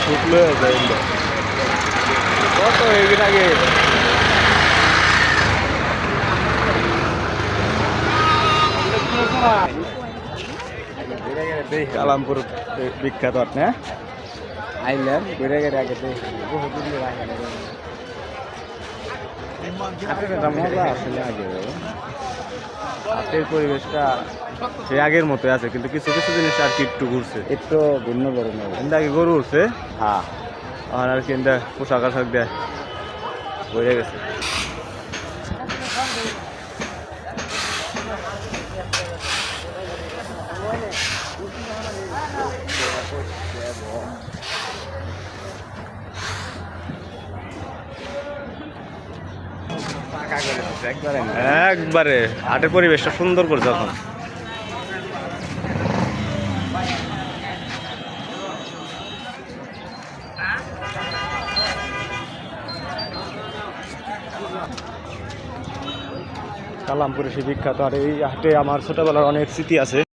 ফুটলো যায় কত এদিন আগে কালামপুর বিখ্যাত আপনি আইলেন ঘুরে গেলে আগে মজা আসলে আগে হাতের পরিবেশটা সে আগের মতো আছে কিন্তু কিছু কিছু জিনিস আর কি একটু ঘুরছে একটু ভিন্ন ধরনের কিন্তু আগে গরু উঠছে হ্যাঁ আর কি পোশাক আশাক দেয় ঘুরে গেছে একবারে হাটের পরিবেশটা সুন্দর করে যখন কালামপুরে সে বিখ্যাত আর এই হাটে আমার ছোটবেলার অনেক স্মৃতি আছে।